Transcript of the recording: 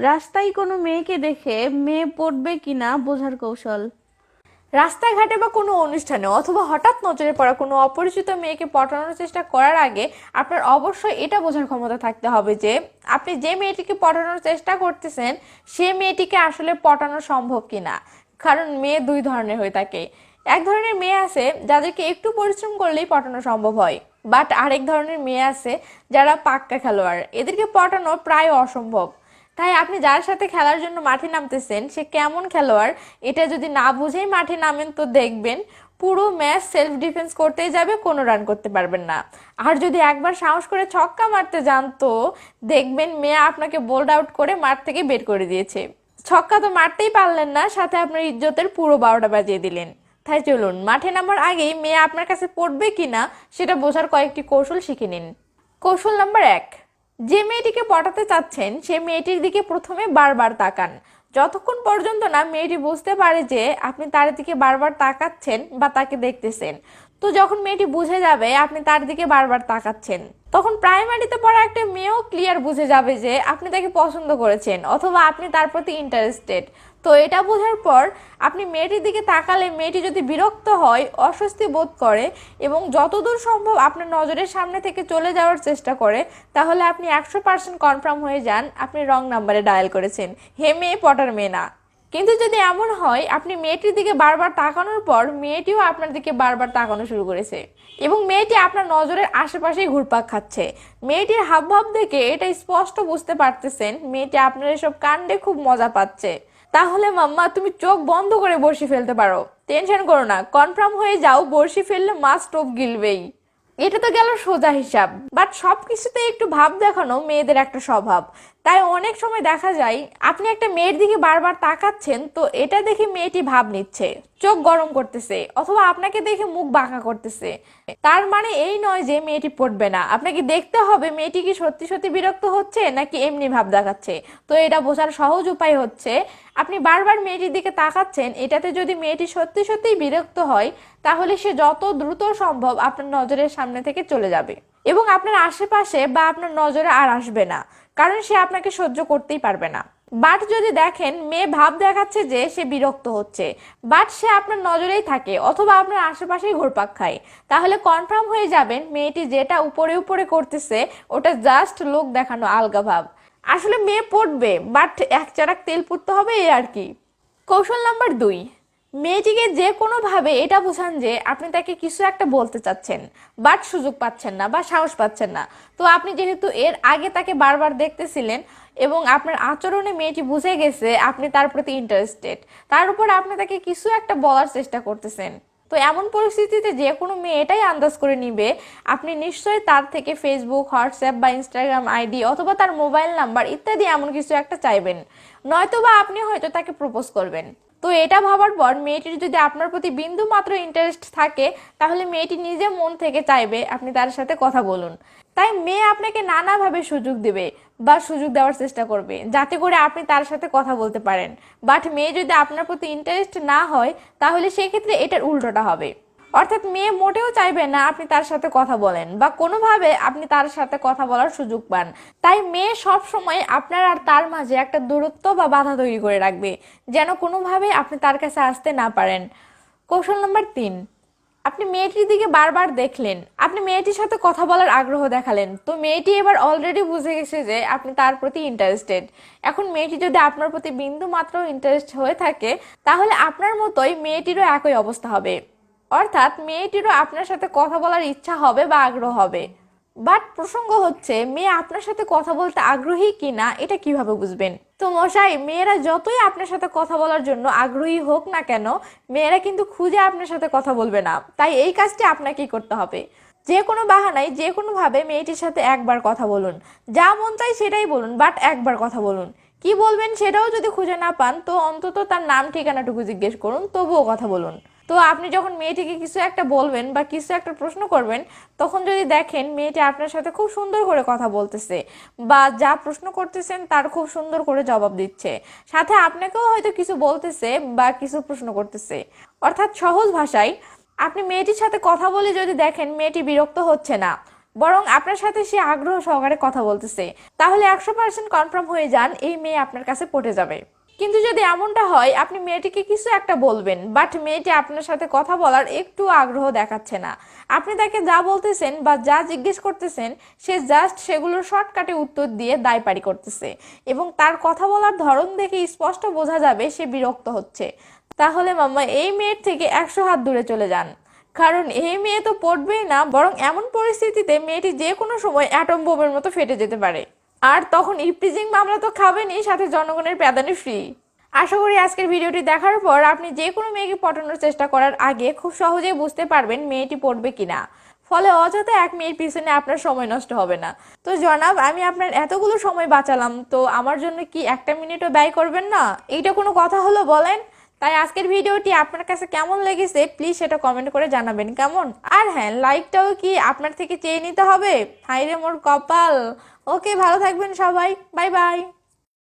রাস্তায় কোনো মেয়েকে দেখে মেয়ে পড়বে কিনা বোঝার কৌশল। রাস্তাঘাটে বা কোনো অনুষ্ঠানে অথবা হঠাৎ নজরে পড়া কোনো অপরিচিত মেয়েকে পটানোর চেষ্টা করার আগে আপনার অবশ্যই এটা বোঝার ক্ষমতা থাকতে হবে যে আপনি যে মেয়েটিকে পটানোর চেষ্টা করতেছেন সে মেয়েটিকে আসলে পটানো সম্ভব কিনা। কারণ মেয়ে দুই ধরনের হয়ে থাকে। এক ধরনের মেয়ে আছে যাদেরকে একটু পরিশ্রম করলেই পটানো সম্ভব হয়, বাট আরেক ধরনের মেয়ে আছে যারা পাক্কা খেলোয়াড়, এদেরকে পটানো প্রায় অসম্ভব। তাই আপনি যার সাথে খেলার জন্য মাঠে নামতেছেন সে কেমন খেলোয়াড় এটা যদি না বুঝেই মাঠে নামেন তো দেখবেন পুরো ম্যাচ সেলফ ডিফেন্স করতেই যাবে, কোনো রান করতে পারবেন না। আর যদি একবার সাহস করে ছক্কা মারতে যান তো দেখবেন মেয়ে আপনাকে বোল্ড আউট করে মাঠ থেকে বের করে দিয়েছে। ছক্কা তো মারতেই পারলেন না, সাথে আপনার ইজ্জতের পুরো 12টা বাজিয়ে দিলেন। তাই চলুন মাঠে নামার আগেই মেয়ে আপনার কাছে পড়বে কিনা সেটা বোঝার কয়েকটি কৌশল শিখে নিন। কৌশল নাম্বার 1, যে মেয়েটিকে পটাতে চাচ্ছেন সে মেয়েটির দিকে প্রথমে বারবার তাকান, যতক্ষণ পর্যন্ত না মেয়েটি বুঝতে পারে যে আপনি তার দিকে বারবার তাকাচ্ছেন বা তাকে দেখতেছেন। তো যখন মেয়েটি বুঝে যাবে আপনি তার দিকে বারবার তাকাচ্ছেন, তখন প্রাইমারিতে পড়া একটা মেয়েও ক্লিয়ার বুঝে যাবে যে আপনি তাকে পছন্দ করেছেন অথবা আপনি তার প্রতি ইন্টারেস্টেড। তো এটা বোঝার পর আপনি মেয়েটির দিকে তাকালে মেয়েটি যদি বিরক্ত হয়, অস্বস্তি বোধ করে এবং যতদূর সম্ভব আপনার নজরের সামনে থেকে চলে যাওয়ার চেষ্টা করে, তাহলে আপনি 100% কনফার্ম হয়ে যান আপনি রং নাম্বারে ডায়াল করেছেন, হে মেয়ে পটার মেয়ে না। কিন্তু যদি এমন হয় আপনি মেয়েটির দিকে বারবার তাকানোর পর মেয়েটিও আপনার দিকে বারবার তাকানো শুরু করেছে এবং মেয়েটি আপনার নজরের আশেপাশেই ঘুরপাক খাচ্ছে, মেয়েটির হাবভাব দেখে এটা স্পষ্ট বুঝতে পারতেছেন মেয়েটি আপনার এসব কাণ্ডে খুব মজা পাচ্ছে, তাহলে মাম্মা তুমি চোখ বন্ধ করে বড়শি ফেলতে পারো। টেনশন করো না, কনফার্ম হয়ে যাও বড়শি ফেললে মাছ টোপ গিলবেই। এটা তো গেল সোজা হিসাব, বাট সবকিছুতে একটু ভাব দেখানো মেয়েদের একটা স্বভাব। তাই অনেক সময় দেখা যায় আপনি একটা মেয়ের দিকে বারবার তাকাচ্ছেন, তো এটা দেখে মেয়েটি ভাব নিচ্ছে, চোখ গরম করতেছে অথবা আপনাকে দেখে মুখ বাঁকা করতেছে। তার মানে এই নয় যে মেয়েটি পড়বে না, আপনাকে দেখতে হবে মেয়েটি কি সত্যি সত্যি বিরক্ত হচ্ছে নাকি এমনি ভাব দেখাচ্ছে। তো এটা বোঝার সহজ উপায় হচ্ছে আপনি বারবার মেয়েটির দিকে তাকাচ্ছেন, এটাতে যদি মেয়েটি সত্যি সত্যিই বিরক্ত হয় তাহলে সে যত দ্রুত সম্ভব আপনার নজরের সামনে থেকে চলে যাবে এবং আপনার আশেপাশে বা আপনার নজরে আর আসবে না, কারণ সে আপনাকে সহ্য করতেই পারবে না। বাট যদি দেখেন মেয়ে ভাব দেখাচ্ছে যে সে বিরক্ত হচ্ছে বাট সে আপনার নজরেই থাকে অথবা আপনার আশেপাশেই ঘুরপাক খায়, তাহলে কনফার্ম হয়ে যাবেন মেয়েটি যেটা উপরে উপরে করতেছে ওটা জাস্ট লোক দেখানো আলগা ভাব। আসলে মেয়ে পড়বে বাট এক চারাক তেল পুড়তে হবে এই আর কি। কৌশল নাম্বার 2, মেয়েটিকে যে কোনোভাবে এটা বোঝান যে আপনি তাকে কিছু একটা বলতে চাচ্ছেন বাট সুযোগ পাচ্ছেন না বা সাহস পাচ্ছেন না। তো আপনি যেহেতু এর আগে তাকে বারবার দেখতেছিলেন এবং আপনার আচরণে মেয়েটি বুঝে গেছে আপনি তার প্রতি ইন্টারেস্টেড, তার উপর আপনি তাকে কিছু একটা বলার চেষ্টা করতেছেন, তো এমন পরিস্থিতিতে যে কোনো মেয়ে এটাই আন্দাজ করে নিবে আপনি নিশ্চয়ই তার থেকে ফেসবুক, হোয়াটসঅ্যাপ বা ইনস্টাগ্রাম আইডি অথবা তার মোবাইল নাম্বার ইত্যাদি এমন কিছু একটা চাইবেন, নয়তো বা আপনি হয়তো তাকে প্রপোজ করবেন। তো এটা ভাবার পর মেয়েটির যদি আপনার প্রতি বিন্দু মাত্র ইন্টারেস্ট থাকে তাহলে মেয়েটি নিজে মন থেকে চাইবে আপনি তার সাথে কথা বলুন। তাই মেয়ে আপনাকে নানাভাবে সুযোগ দেবে বা সুযোগ দেওয়ার চেষ্টা করবে যাতে করে আপনি তার সাথে কথা বলতে পারেন। বাট মেয়ে যদি আপনার প্রতি ইন্টারেস্ট না হয় তাহলে সেক্ষেত্রে এটার উল্টোটা হবে, অর্থাৎ মেয়ে মোটেও চাইবে না আপনি তার সাথে কথা বলেন বা কোনোভাবে আপনি তার সাথে কথা বলার সুযোগ পান। তাই মেয়ে সব সময় আপনার আর তার মাঝে একটা দূরত্ব বা বাধা তৈরি করে রাখবে যেন কোনোভাবে আপনি তার কাছে আসতে না পারেন। কৌশল নাম্বার 3, আপনি মেয়েটির দিকে বারবার দেখলেন, আপনি মেয়েটির সাথে কথা বলার আগ্রহ দেখালেন, তো মেয়েটি এবার অলরেডি বুঝে গেছে যে আপনি তার প্রতি ইন্টারেস্টেড। এখন মেয়েটি যদি আপনার প্রতি বিন্দু মাত্র ইন্টারেস্ট হয়ে থাকে তাহলে আপনার মতোই মেয়েটিরও একই অবস্থা হবে, অর্থাৎ মেয়েটিরও আপনার সাথে কথা বলার ইচ্ছা হবে বা আগ্রহ হবে। বাট প্রসঙ্গ হচ্ছে মেয়ে আপনার সাথে কথা বলতে আগ্রহী কিনা এটা কিভাবে বুঝবেন? তো মশাই, মেয়েরা যতই আপনার সাথে কথা বলার জন্য আগ্রহী হোক না কেন মেয়েরা কিন্তু খুঁজে আপনার সাথে কথা বলবে না। তাই এই কাজটি আপনাকেই করতে হবে, যে কোনো বাহানায় যে কোনো ভাবে মেয়েটির সাথে একবার কথা বলুন, যা মন চাই সেটাই বলুন বাট একবার কথা বলুন। কি বলবেন সেটাও যদি খুঁজে না পান তো অন্তত তার নাম ঠিকানাটুকু জিজ্ঞেস করুন, তবুও কথা বলুন। তো আপনি যখন মেয়েটিকে কিছু একটা বলবেন বা কিছু একটা প্রশ্ন করবেন তখন যদি দেখেন মেয়েটি আপনার সাথে খুব সুন্দর করে কথা বলতেছে বা যা প্রশ্ন করতেছেন তার খুব সুন্দর করে জবাব দিচ্ছে, সাথে আপনাকেও হয়তো কিছু বলতেছে বা কিছু প্রশ্ন করতেছে, অর্থাৎ সহজ ভাষায় আপনি মেয়েটির সাথে কথা বলে যদি দেখেন মেয়েটি বিরক্ত হচ্ছে না বরং আপনার সাথে সে আগ্রহ সহকারে কথা বলতেছে, তাহলে 100% কনফার্ম হয়ে যান এই মেয়ে আপনার কাছে পটে যাবে। কিন্তু যদি এমনটা হয় আপনি মেয়েটিকে কিছু একটা বলবেন, বাট মেয়েটি আপনার সাথে কথা বলার একটু আগ্রহ দেখাচ্ছে না, আপনি তাকে যা বলতেছেন বা যা জিজ্ঞেস করতেছেন সে জাস্ট সেগুলোর শর্টকাটে উত্তর দিয়ে দায়পারি করতেছে, এবং তার কথা বলার ধরন দেখে স্পষ্ট বোঝা যাবে সে বিরক্ত হচ্ছে, তাহলে মাম্মা এই মেয়ের থেকে 100 হাত দূরে চলে যান। কারণ এই মেয়ে তো পড়বেই না, বরং এমন পরিস্থিতিতে মেয়েটি যে কোনো সময় অ্যাটম বোমের মতো ফেটে যেতে পারে। আর তখন ইভটিজিং মামলা তো খাবেনই, সাথে জনগণের প্যাদানি ফ্রি। আশা করি আজকের ভিডিওটি দেখার পর আপনি যে কোনো মেয়েকে পটানোর চেষ্টা করার আগে খুব সহজেই বুঝতে পারবেন মেয়েটি পড়বে কিনা, ফলে অযথা এক মেয়ের পিছনে আপনার সময় নষ্ট হবে না। তো জনাব, আমি আপনার এতগুলো সময় বাঁচালাম, তো আমার জন্য কি 1 মিনিটও ব্যয় করবেন না? এইটা কোনো কথা হলো বলেন? তাই আজকের ভিডিওটি আপনার কাছে কেমন লেগেছে প্লিজ সেটা কমেন্ট করে জানাবেন কেমন। আর হ্যাঁ, লাইকটাও কি আপনার থেকে চেয়ে নিতে হবে? হাইরে মোর কপাল। ওকে, ভালো থাকবেন সবাই, বাই বাই।